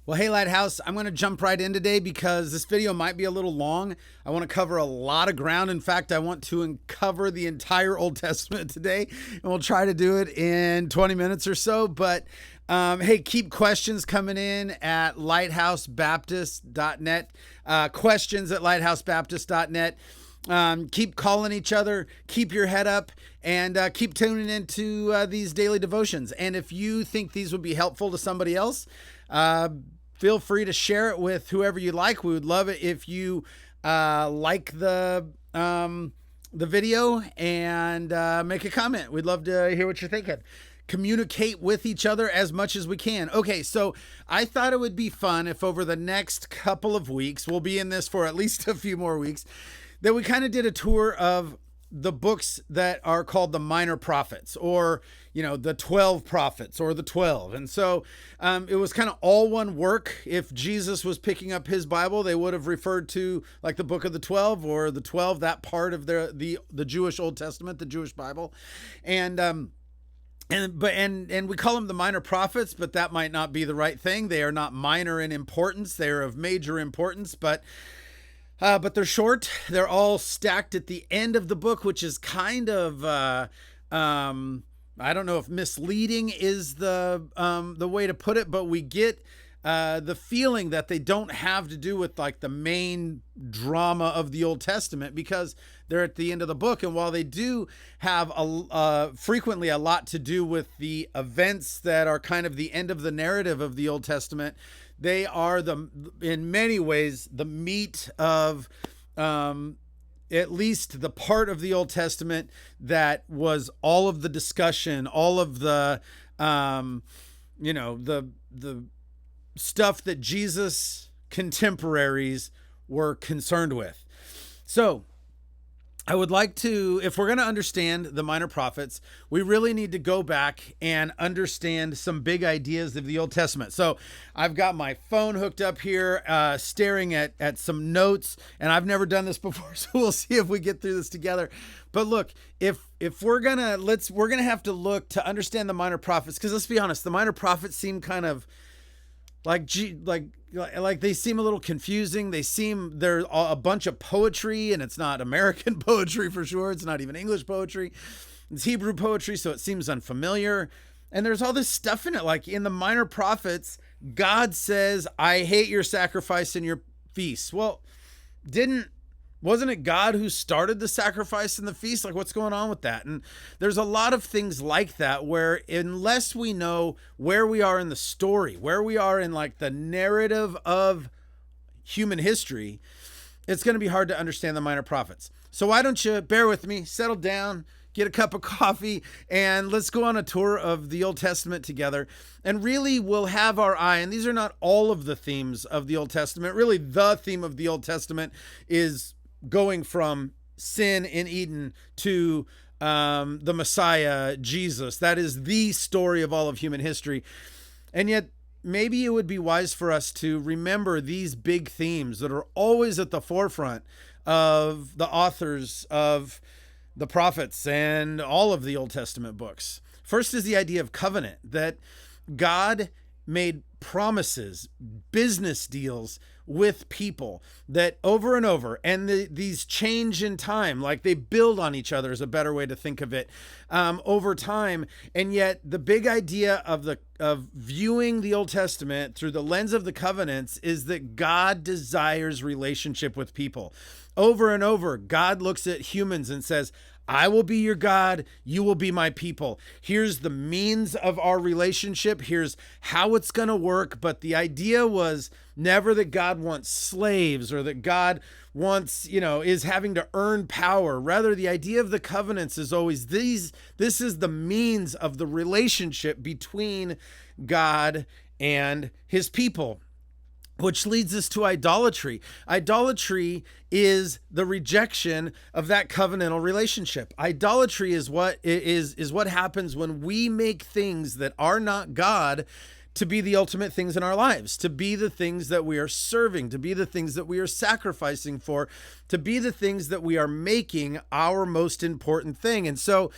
Well, hey, Lighthouse, I'm going to jump right in today because this video might be a little long. I want to cover a lot of ground. In fact, I want to cover the entire Old Testament today, and we'll try to do it in 20 minutes or so. But hey, keep questions coming in at lighthousebaptist.net, questions at lighthousebaptist.net. Keep calling each other, keep your head up, and keep tuning into these daily devotions. And if you think these would be helpful to somebody else, feel free to share it with whoever you like. We would love it if you like the video and make a comment. We'd love to hear what you're thinking. Communicate with each other as much as we can. Okay, so I thought it would be fun if over the next couple of weeks, we'll be in this for at least a few more weeks, that we kind of did a tour of the books that are called the minor prophets, or, you know, the 12 prophets, or the 12. And so it was kind of all one work. If Jesus was picking up his Bible, they would have referred to like the book of the 12, or the 12, that part of the Jewish Old Testament, the Jewish Bible. And we call them the minor prophets, but that might not be the right thing. They are not minor in importance. They are of major importance, but they're short. They're all stacked at the end of the book, which is kind of, I don't know if misleading is the way to put it, but we get the feeling that they don't have to do with like the main drama of the Old Testament, because they're at the end of the book. And while they do have frequently a lot to do with the events that are kind of the end of the narrative of the Old Testament, they are in many ways the meat of at least the part of the Old Testament that was all of the discussion, all of the the stuff that Jesus' contemporaries were concerned with. So I would like to, if we're going to understand the minor prophets, we really need to go back and understand some big ideas of the Old Testament. So I've got my phone hooked up here, staring at some notes, and I've never done this before, so we'll see if we get through this together. But look, if we're gonna have to look to understand the minor prophets, because let's be honest, the minor prophets seem kind of like they seem a little confusing. They're a bunch of poetry, and it's not American poetry for sure. It's not even English poetry. It's Hebrew poetry, so it seems unfamiliar. And there's all this stuff in it. Like in the minor prophets, God says, "I hate your sacrifice and your feasts." Well, wasn't it God who started the sacrifice and the feast? Like, what's going on with that? And there's a lot of things like that where unless we know where we are in the story, where we are in like the narrative of human history, it's going to be hard to understand the minor prophets. So why don't you bear with me, settle down, get a cup of coffee, and let's go on a tour of the Old Testament together. And really we'll have our eye, and these are not all of the themes of the Old Testament. Really the theme of the Old Testament is going from sin in Eden to the Messiah, Jesus. That is the story of all of human history. And yet maybe it would be wise for us to remember these big themes that are always at the forefront of the authors of the prophets and all of the Old Testament books. First is the idea of covenant, that God made promises, business deals with people that over and over, and these change in time, like they build on each other is a better way to think of it, over time. And yet the big idea of viewing the Old Testament through the lens of the covenants is that God desires relationship with people. Over and over, God looks at humans and says, "I will be your God, you will be my people. Here's the means of our relationship. Here's how it's going to work." But the idea was never that God wants slaves, or that God wants, is having to earn power. Rather, the idea of the covenants is always this is the means of the relationship between God and his people. Which leads us to idolatry. Idolatry is the rejection of that covenantal relationship. Idolatry is what happens when we make things that are not God to be the ultimate things in our lives, to be the things that we are serving, to be the things that we are sacrificing for, to be the things that we are making our most important thing. And so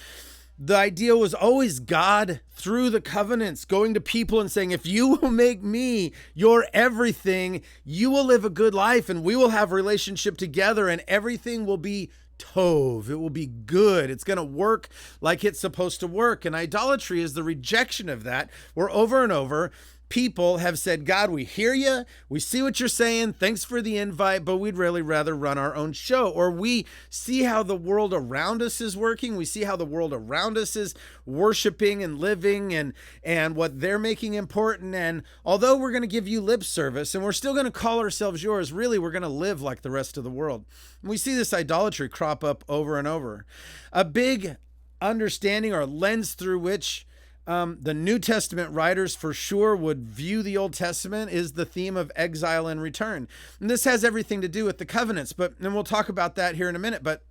The idea was always God through the covenants going to people and saying, if you will make me your everything, you will live a good life and we will have a relationship together and everything will be tov. It will be good. It's going to work like it's supposed to work. And idolatry is the rejection of that, where over and over people have said, God, we hear you. We see what you're saying. Thanks for the invite, but we'd really rather run our own show. Or we see how the world around us is working. We see how the world around us is worshiping and living and what they're making important. And although we're going to give you lip service and we're still going to call ourselves yours, really, we're going to live like the rest of the world. And we see this idolatry crop up over and over. A big understanding or lens through which the New Testament writers for sure would view the Old Testament is the theme of exile and return. And this has everything to do with the covenants, and we'll talk about that here in a minute. But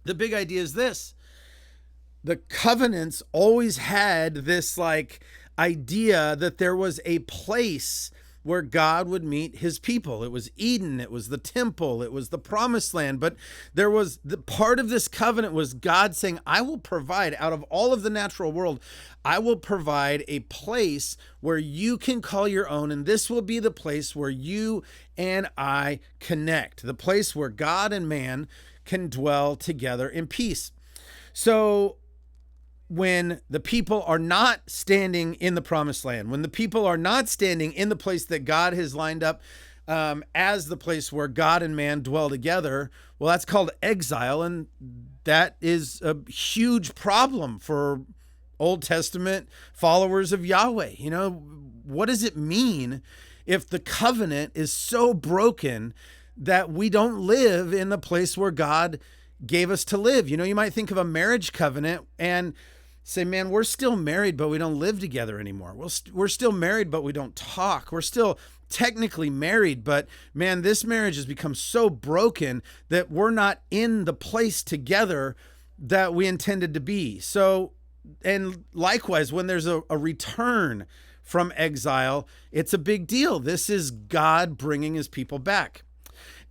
the big idea is this: the covenants always had this idea that there was a place where God would meet his people. It was Eden, it was the temple, it was the promised land. But there was the part of this covenant was God saying, I will provide out of all of the natural world, I will provide a place where you can call your own. And this will be the place where you and I connect, the place where God and man can dwell together in peace. So when the people are not standing in the promised land, when the people are not standing in the place that God has lined up as the place where God and man dwell together, well, that's called exile. And that is a huge problem for Old Testament followers of Yahweh. You know, what does it mean if the covenant is so broken that we don't live in the place where God gave us to live? You know, you might think of a marriage covenant and say, man, we're still married, but we don't live together anymore. We're still married, but we don't talk. We're still technically married, but man, this marriage has become so broken that we're not in the place together that we intended to be. So, and likewise, when there's a return from exile, it's a big deal. This is God bringing his people back.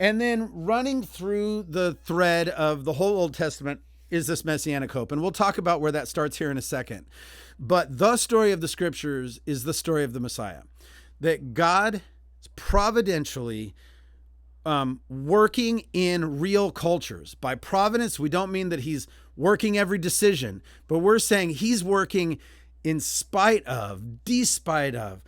And then running through the thread of the whole Old Testament is this messianic hope. And we'll talk about where that starts here in a second. But the story of the scriptures is the story of the Messiah, that God is providentially working in real cultures. By providence, we don't mean that he's working every decision, but we're saying he's working in spite of, despite of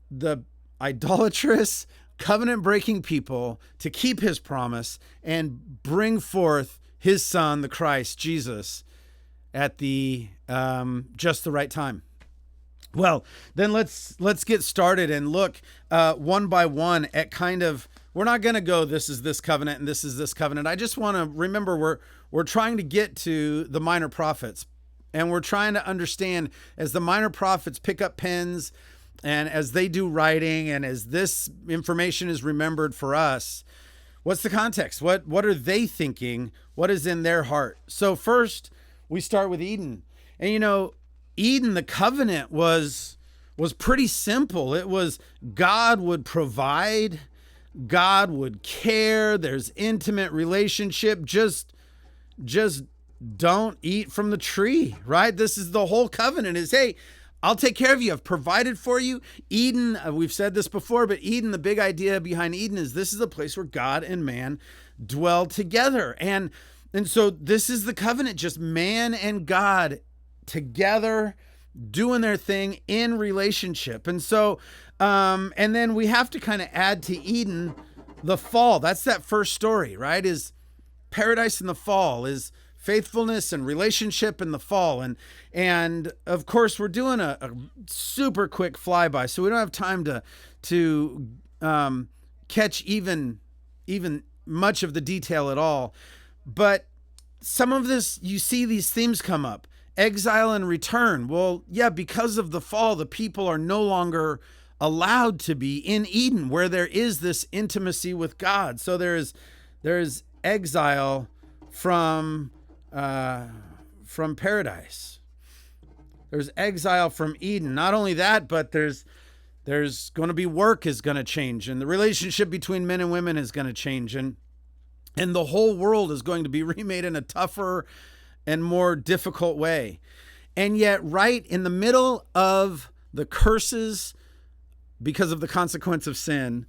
the idolatrous, covenant-breaking people to keep his promise and bring forth his son, the Christ, Jesus, at the just the right time. Well, then let's get started and look one by one at kind of, we're not going to go, this is this covenant and this is this covenant. I just want to remember we're trying to get to the minor prophets, and we're trying to understand as the minor prophets pick up pens and as they do writing and as this information is remembered for us, what's the context? What are they thinking? What is in their heart? So first, we start with Eden. And you know, Eden, the covenant was pretty simple. It was God would provide, God would care, there's intimate relationship, just don't eat from the tree, right? This is the whole covenant is, hey, I'll take care of you. I've provided for you. Eden, we've said this before, but Eden, the big idea behind Eden is this is a place where God and man dwell together. And so this is the covenant, just man and God together doing their thing in relationship. And so, and then we have to kind of add to Eden the fall. That's that first story, right? Is paradise in the fall, is faithfulness and relationship in the fall. And of course, we're doing a super quick flyby, so we don't have time to catch even much of the detail at all. But some of this, you see these themes come up. Exile and return. Well, yeah, because of the fall, the people are no longer allowed to be in Eden, where there is this intimacy with God. So there is exile from paradise. There's exile from Eden. Not only that, but there's going to be work is going to change, and the relationship between men and women is going to change, and the whole world is going to be remade in a tougher and more difficult way. And yet, right in the middle of the curses because of the consequence of sin,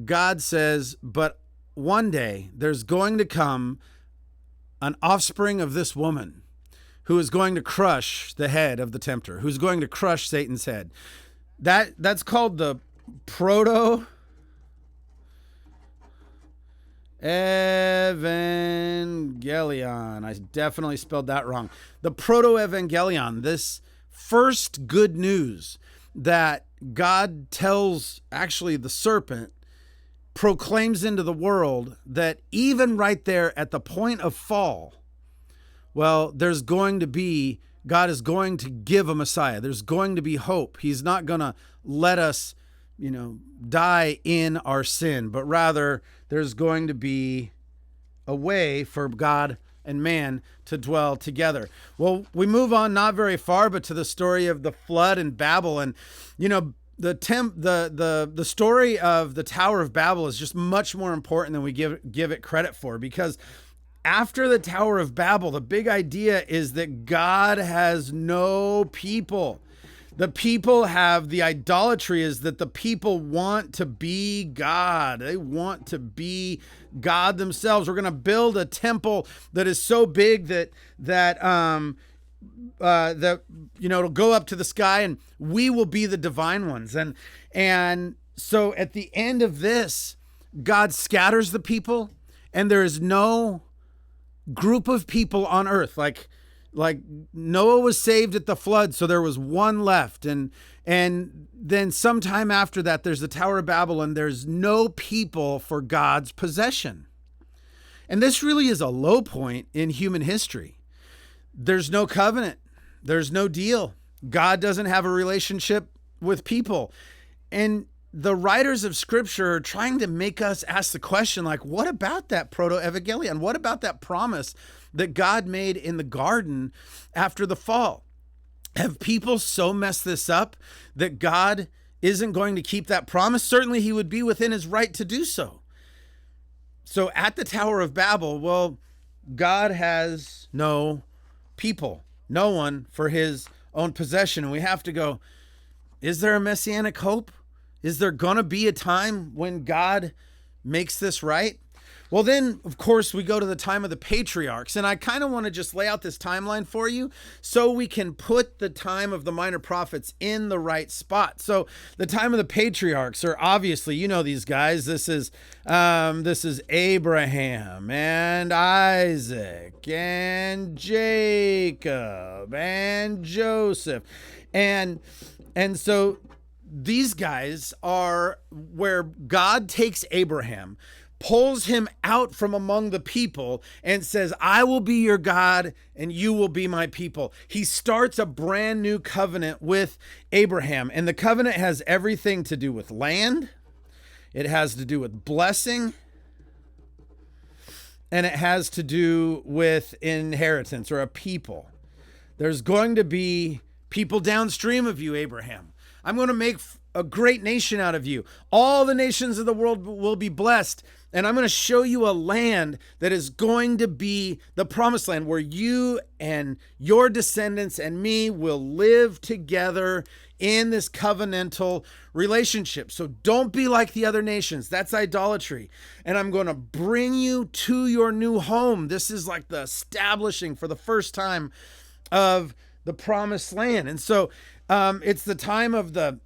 God says, but one day there's going to come an offspring of this woman who is going to crush the head of the tempter, who's going to crush Satan's head. That's called the proto-evangelion. I definitely spelled that wrong. The proto-evangelion, this first good news that God tells actually the serpent, proclaims into the world that even right there at the point of fall, well, there's going to be, God is going to give a Messiah. There's going to be hope. He's not going to let us, die in our sin, but rather there's going to be a way for God and man to dwell together. Well, we move on not very far, but to the story of the flood and Babel. And, the story of the Tower of Babel is just much more important than we give it credit for, because after the Tower of Babel, the big idea is that God has no people. The people have, the idolatry is that the people want to be God. They want to be God themselves. We're going to build a temple that is so big that it'll go up to the sky, and we will be the divine ones. And so at the end of this, God scatters the people, and there is no group of people on earth. Like Noah was saved at the flood, so there was one left. And then sometime after that, there's the Tower of Babel, and there's no people for God's possession. And this really is a low point in human history. There's no covenant. There's no deal. God doesn't have a relationship with people. And the writers of Scripture are trying to make us ask the question, like, what about that proto-evangelion? What about that promise that God made in the garden after the fall? Have people so messed this up that God isn't going to keep that promise? Certainly he would be within his right to do so. So at the Tower of Babel, well, God has no people, no one for his own possession. And we have to go, is there a messianic hope? Is there going to be a time when God makes this right? Well, then, of course, we go to the time of the patriarchs. And I kind of want to just lay out this timeline for you so we can put the time of the minor prophets in the right spot. So the time of the patriarchs are obviously, these guys. This is Abraham and Isaac and Jacob and Joseph. And so these guys are where God takes Abraham, pulls him out from among the people, and says, I will be your God and you will be my people. He starts a brand new covenant with Abraham. And the covenant has everything to do with land. It has to do with blessing. And it has to do with inheritance or a people. There's going to be people downstream of you, Abraham. I'm going to make a great nation out of you. All the nations of the world will be blessed. And I'm going to show you a land that is going to be the promised land where you and your descendants and me will live together in this covenantal relationship. So don't be like the other nations. That's idolatry. And I'm going to bring you to your new home. This is like the establishing for the first time of the promised land. And so it's the time of the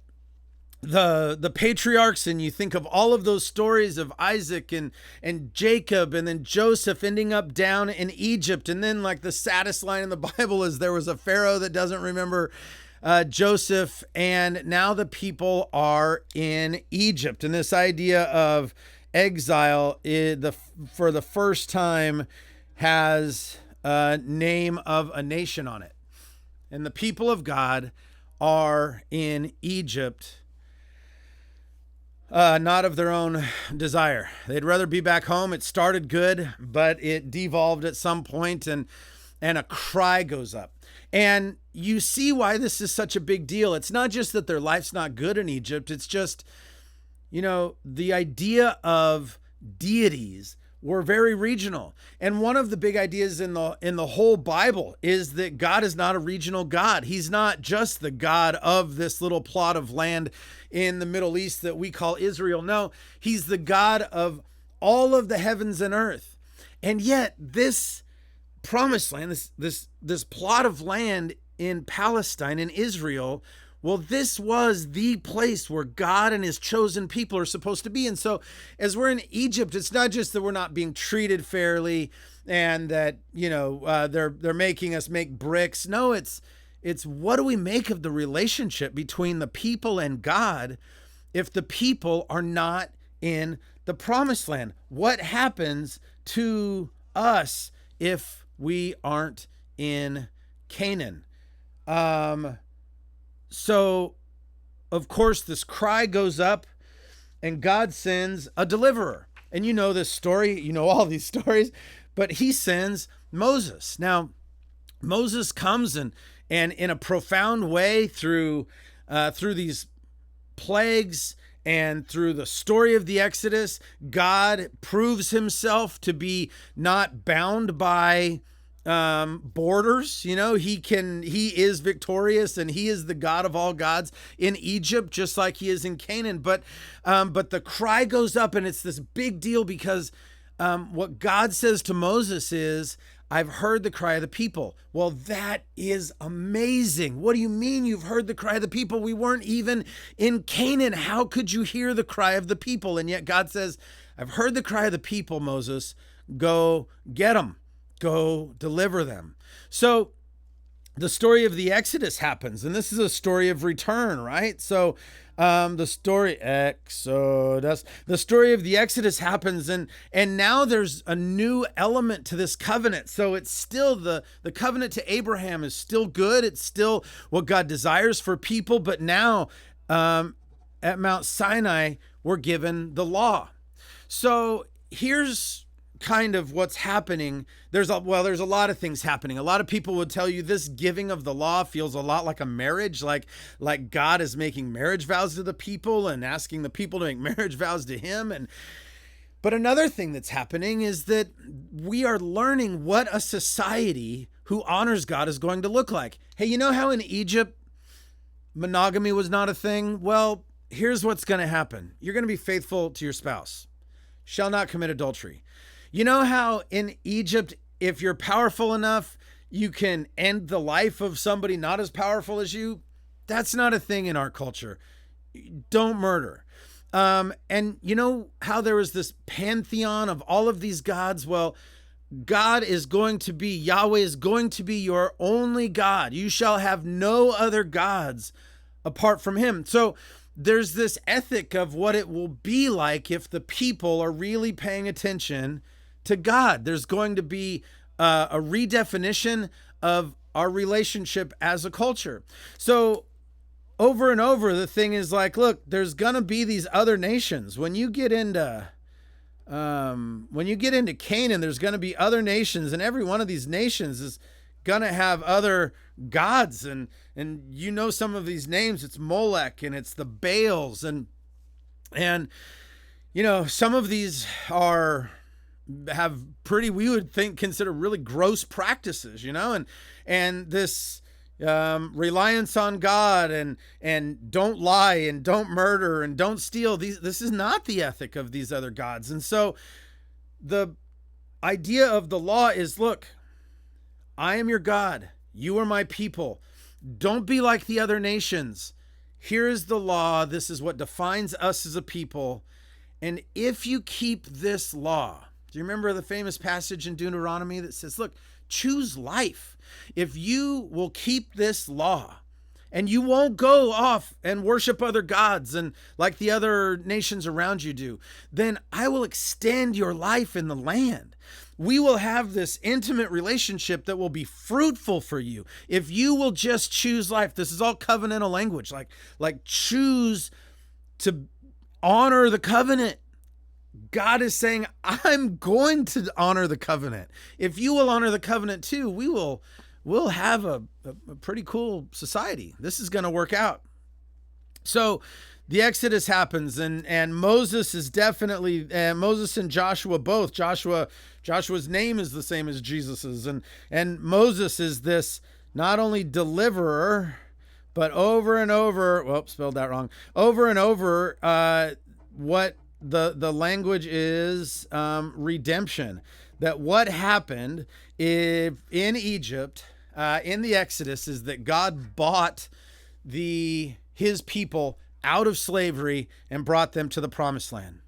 patriarchs, and you think of all of those stories of Isaac and Jacob, and then Joseph ending up down in Egypt. And then, like, the saddest line in the Bible is there was a Pharaoh that doesn't remember Joseph, and now the people are in Egypt. And this idea of exile for the first time has a name of a nation on it. And the people of God are in Egypt, not of their own desire. They'd rather be back home. It started good, but it devolved at some point, and a cry goes up. And you see why this is such a big deal. It's not just that their life's not good in Egypt. It's just, the idea of deities were very regional. And one of the big ideas in the whole Bible is that God is not a regional God. He's not just the God of this little plot of land in the Middle East that we call Israel. No, he's the God of all of the heavens and earth. And yet this promised land, this plot of land in Palestine, in Israel, well, this was the place where God and his chosen people are supposed to be. And so as we're in Egypt, it's not just that we're not being treated fairly and that, they're making us make bricks. No, it's what do we make of the relationship between the people and God if the people are not in the promised land? What happens to us if we aren't in Canaan? So, of course, this cry goes up and God sends a deliverer. And you know this story, you know all these stories, but he sends Moses. Now, Moses comes and in a profound way through these plagues and through the story of the Exodus, God proves himself to be not bound by borders. He is victorious and he is the God of all gods in Egypt, just like he is in Canaan. But the cry goes up and it's this big deal because what God says to Moses is, I've heard the cry of the people. Well, that is amazing. What do you mean you've heard the cry of the people? We weren't even in Canaan. How could you hear the cry of the people? And yet God says, I've heard the cry of the people, Moses. Go get them. Go deliver them. So the story of the Exodus happens, and this is a story of return, right? So the story of the Exodus happens, and now there's a new element to this covenant. So it's still the covenant to Abraham is still good. It's still what God desires for people, but now at Mount Sinai, we're given the law. So here's kind of what's happening. There's a lot of things happening. A lot of people would tell you this giving of the law feels a lot like a marriage, like God is making marriage vows to the people and asking the people to make marriage vows to him. But another thing that's happening is that we are learning what a society who honors God is going to look like. Hey, you know how in Egypt monogamy was not a thing? Well, here's what's going to happen. You're going to be faithful to your spouse. Shall not commit adultery. You know how in Egypt, if you're powerful enough, you can end the life of somebody not as powerful as you? That's not a thing in our culture. Don't murder. And you know how there was this pantheon of all of these gods? Well, Yahweh is going to be your only God. You shall have no other gods apart from him. So there's this ethic of what it will be like if the people are really paying attention to God. There's going to be a redefinition of our relationship as a culture. So over and over, the thing is like, look, there's going to be these other nations. When you get into Canaan, there's going to be other nations, and every one of these nations is going to have other gods. And you know some of these names, it's Molech and it's the Baals. And some of these have pretty, we would consider really gross practices, and this reliance on God and don't lie and don't murder and don't steal. This is not the ethic of these other gods. And so the idea of the law is, look, I am your God. You are my people. Don't be like the other nations. Here is the law. This is what defines us as a people. And if you keep this law, do you remember the famous passage in Deuteronomy that says, look, choose life. If you will keep this law and you won't go off and worship other gods and like the other nations around you do, then I will extend your life in the land. We will have this intimate relationship that will be fruitful for you. If you will just choose life, this is all covenantal language, like choose to honor the covenant. God is saying, I'm going to honor the covenant. If you will honor the covenant too, we'll have a pretty cool society. This is going to work out. So the Exodus happens, and Moses is definitely, Moses and Joshua both. Joshua's name is the same as Jesus's, and Moses is this not only deliverer, but over and over, spelled that wrong. Over and over, what the language is, redemption. That what happened in Egypt, in the Exodus, is that God bought his people out of slavery and brought them to the promised land.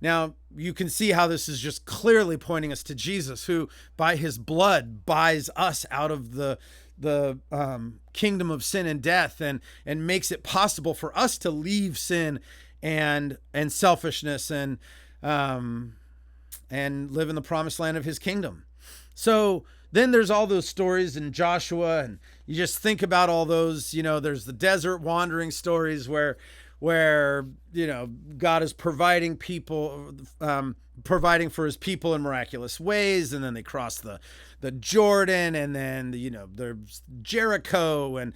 Now, you can see how this is just clearly pointing us to Jesus, who by his blood buys us out of the kingdom of sin and death, and makes it possible for us to leave sin and selfishness and live in the promised land of his kingdom. So then there's all those stories in Joshua, and you just think about all those, there's the desert wandering stories where God is providing for his people in miraculous ways, and then they cross the Jordan, and then there's Jericho and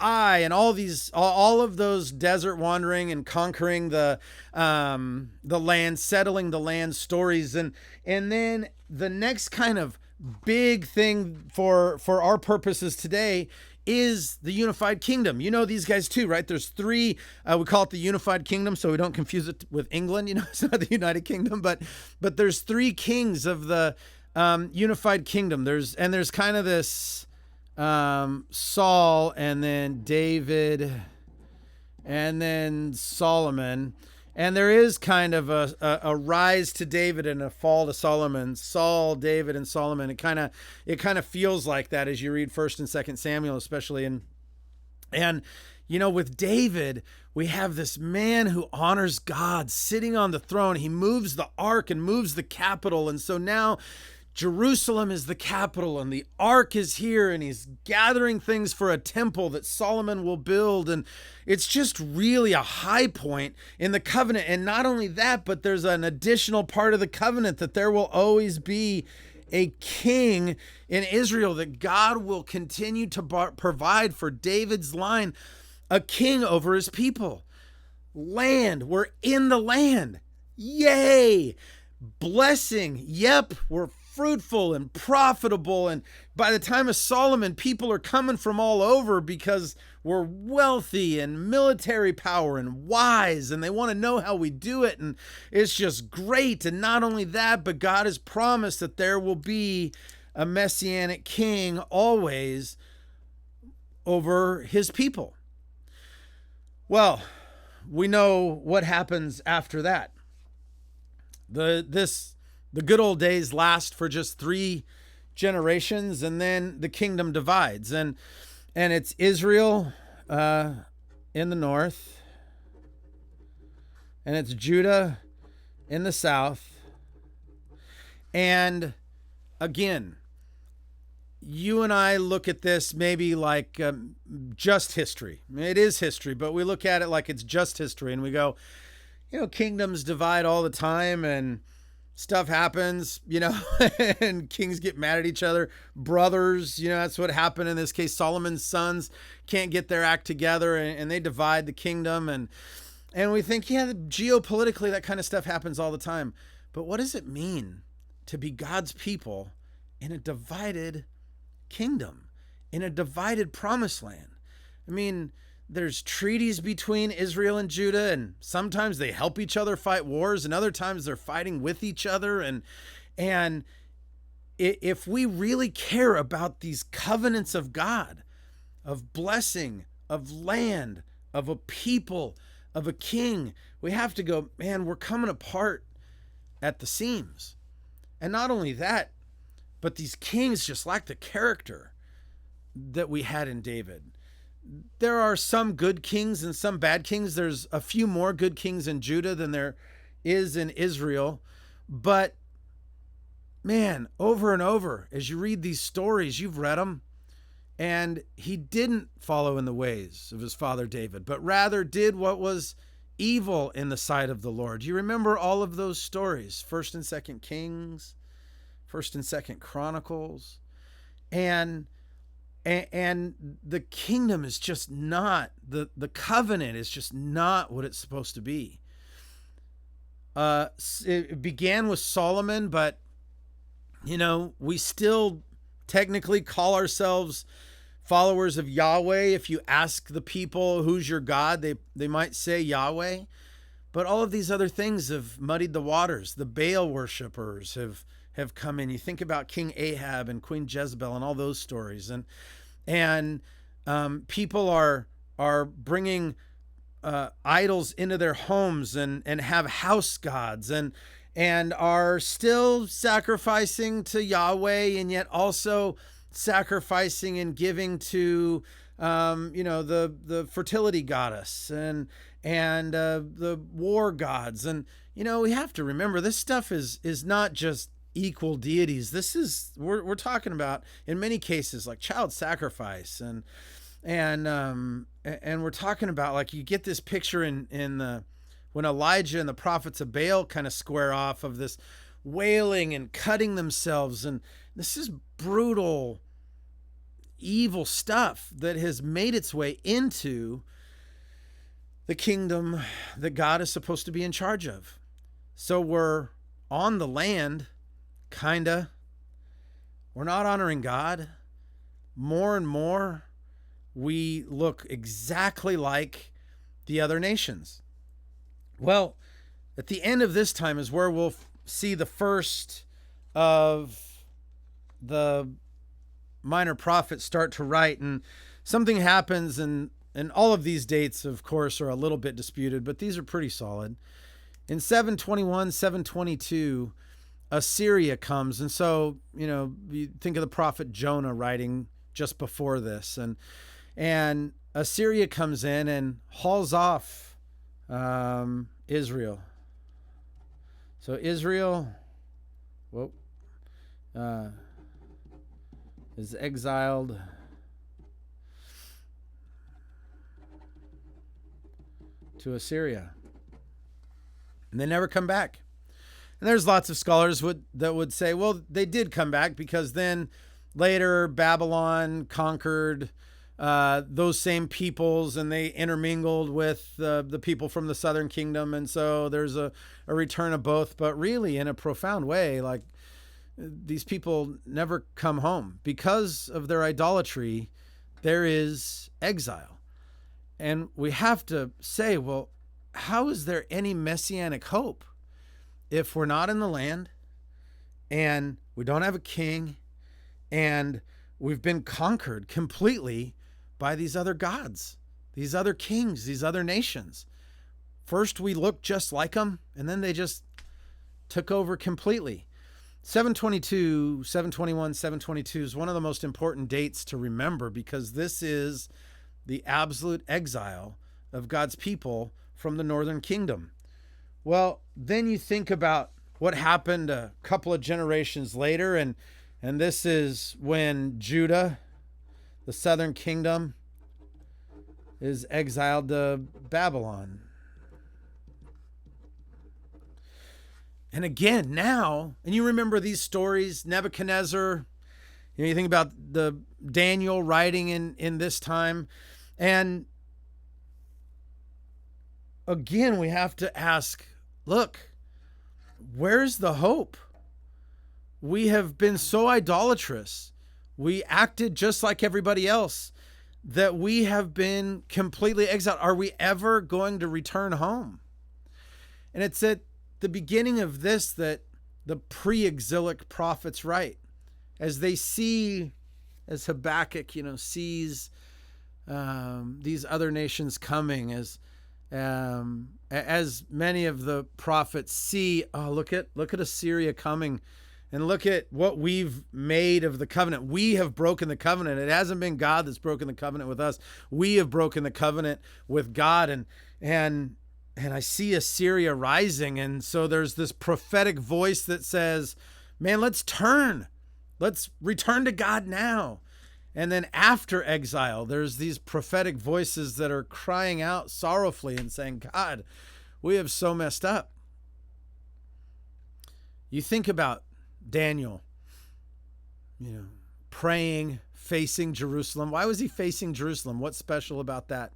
Ai, and all of those desert wandering and conquering the land, settling the land stories, and then the next kind of big thing for our purposes today is the unified kingdom. These guys too, right? There's three, we call it the unified kingdom, so we don't confuse it with England. It's not the United Kingdom, but there's three kings of the unified kingdom. There's kind of this Saul, and then David, and then Solomon. And there is kind of a rise to David and a fall to Solomon. Saul, David, and Solomon. It kind of feels like that as you read 1st and 2nd Samuel, especially. And with David, we have this man who honors God sitting on the throne. He moves the ark and moves the capital, and so now Jerusalem is the capital, and the ark is here, and he's gathering things for a temple that Solomon will build. And it's just really a high point in the covenant. And not only that, but there's an additional part of the covenant that there will always be a king in Israel, that God will continue to provide for David's line, a king over his people. Land, we're in the land. Yay! Blessing, yep, we're fruitful and profitable, and by the time of Solomon, people are coming from all over because we're wealthy and military power and wise, and they want to know how we do it, and it's just great. And not only that, but God has promised that there will be a messianic king always over his people. Well, we know what happens after that. The good old days last for just 3 generations, and then the kingdom divides, and it's Israel in the north, and it's Judah in the south. And again, you and I look at this maybe like just history. It is history, but we look at it like it's just history, and we go, kingdoms divide all the time, and stuff happens, and kings get mad at each other. Brothers, that's what happened in this case. Solomon's sons can't get their act together, and they divide the kingdom. And we think, geopolitically, that kind of stuff happens all the time. But what does it mean to be God's people in a divided kingdom, in a divided promised land? I mean, there's treaties between Israel and Judah, and sometimes they help each other fight wars, and other times they're fighting with each other. And if we really care about these covenants of God, of blessing, of land, of a people, of a king, we have to go, man, we're coming apart at the seams. And not only that, but these kings just lack the character that we had in David. There are some good kings and some bad kings. There's a few more good kings in Judah than there is in Israel. But man, over and over, as you read these stories, you've read them, and he didn't follow in the ways of his father David, but rather did what was evil in the sight of the Lord. You remember all of those stories, 1st and 2nd Kings, 1st and 2nd Chronicles, and And the kingdom is just not, the covenant is just not what it's supposed to be. It began with Solomon, but we still technically call ourselves followers of Yahweh. If you ask the people, who's your God, they might say Yahweh. But all of these other things have muddied the waters. The Baal worshipers have come in. You think about King Ahab and Queen Jezebel and all those stories. And people are bringing idols into their homes and have house gods and are still sacrificing to Yahweh, and yet also sacrificing and giving to the fertility goddess and the war gods. And we have to remember, this stuff is not just equal deities. This is, we're talking about, in many cases, like child sacrifice, and we're talking about, like, you get this picture in when Elijah and the prophets of Baal kind of square off of this wailing and cutting themselves, and this is brutal, evil stuff that has made its way into the kingdom that God is supposed to be in charge of. So we're on the land, kinda. We're not honoring God. More and more, we look exactly like the other nations. Well, at the end of this time is where we'll see the first of the minor prophets start to write, and something happens, and all of these dates, of course, are a little bit disputed, but these are pretty solid. In 721, 722, Assyria comes, and so, you think of the prophet Jonah writing just before this, and Assyria comes in and hauls off Israel. So Israel, is exiled to Assyria, and they never come back. And there's lots of scholars that would say, well, they did come back, because then later Babylon conquered those same peoples, and they intermingled with the people from the southern kingdom, and so there's a return of both. But really, in a profound way, like, these people never come home because of their idolatry. There is exile, and we have to say, well, how is there any messianic hope if we're not in the land, and we don't have a king, and we've been conquered completely by these other gods, these other kings, these other nations? First, we looked just like them, and then they just took over completely. 722, 721, 722 is one of the most important dates to remember, because this is the absolute exile of God's people from the northern kingdom. Well, then you think about what happened a couple of generations later, and this is when Judah, the southern kingdom, is exiled to Babylon. And again, now, and you remember these stories, Nebuchadnezzar, you think about the Daniel writing in this time. And again, we have to ask, look, where's the hope? We have been so idolatrous. We acted just like everybody else, that we have been completely exiled. Are we ever going to return home? And it's at the beginning of this that the pre-exilic prophets write, as they see, as Habakkuk, sees these other nations coming, as many of the prophets see, look at Assyria coming, and look at what we've made of the covenant. We have broken the covenant. It hasn't been God that's broken the covenant with us. We have broken the covenant with God, and I see Assyria rising. And so there's this prophetic voice that says, man, let's turn. Let's return to God now. And then after exile, there's these prophetic voices that are crying out sorrowfully and saying, God, we have so messed up. You think about Daniel, praying, facing Jerusalem. Why was he facing Jerusalem? What's special about that?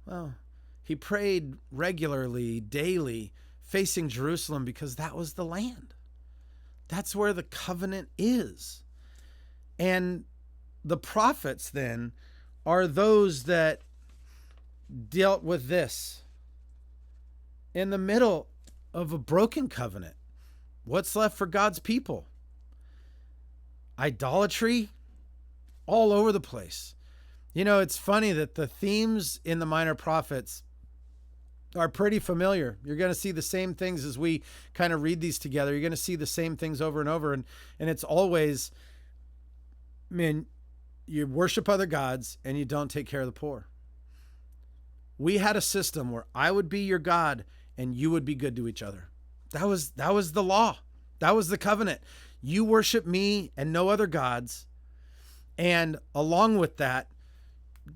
Well, he prayed regularly, daily, facing Jerusalem because that was the land. That's where the covenant is. And the prophets then are those that dealt with this in the middle of a broken covenant. What's left for God's people? Idolatry all over the place. You know, it's funny that the themes in the minor prophets are pretty familiar. You're going to see the same things as we kind of read these together. You're going to see the same things over and over. And it's always, man, you worship other gods and you don't take care of the poor. We had a system where I would be your God and you would be good to each other. That was the law. That was the covenant. You worship me and no other gods. And along with that,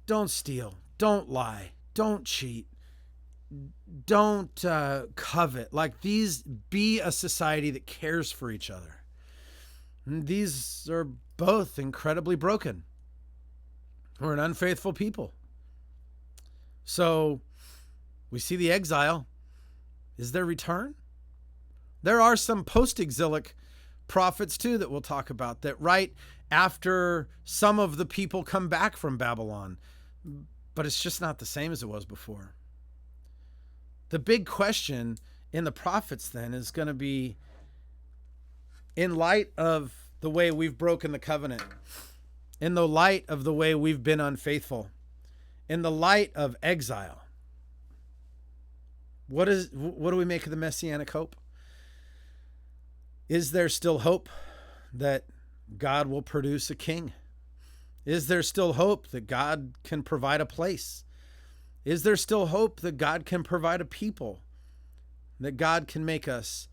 don't steal, don't lie, don't cheat, don't covet. Like, these, be a society that cares for each other. And these are both incredibly broken. We're an unfaithful people. So we see the exile. Is there return? There are some post-exilic prophets too that we'll talk about, that right after some of the people come back from Babylon, but it's just not the same as it was before. The big question in the prophets then is going to be, in light of the way we've broken the covenant, in the light of the way we've been unfaithful, in the light of exile, what do we make of the messianic hope? Is there still hope that God will produce a king? Is there still hope that God can provide a place? Is there still hope that God can provide a people? That God can make us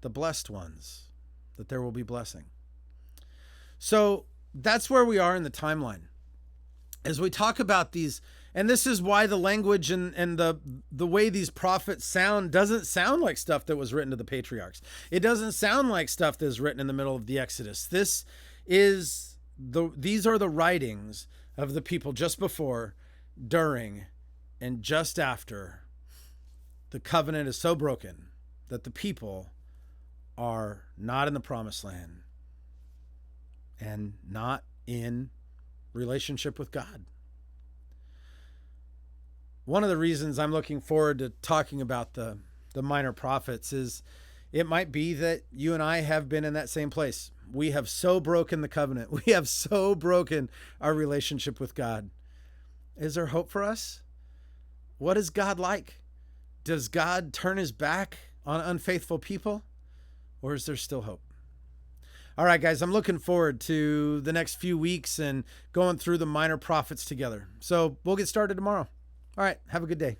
the blessed ones? That there will be blessing? So that's where we are in the timeline. As we talk about these, and this is why the language and the way these prophets sound doesn't sound like stuff that was written to the patriarchs. It doesn't sound like stuff that is written in the middle of the Exodus. These are the writings of the people just before, during, and just after the covenant is so broken that the people are not in the promised land and not in relationship with God. One of the reasons I'm looking forward to talking about the minor prophets is it might be that you and I have been in that same place. We have so broken the covenant. We have so broken our relationship with God. Is there hope for us? What is God like? Does God turn his back on unfaithful people? Or is there still hope? All right, guys, I'm looking forward to the next few weeks and going through the minor prophets together. So we'll get started tomorrow. All right, have a good day.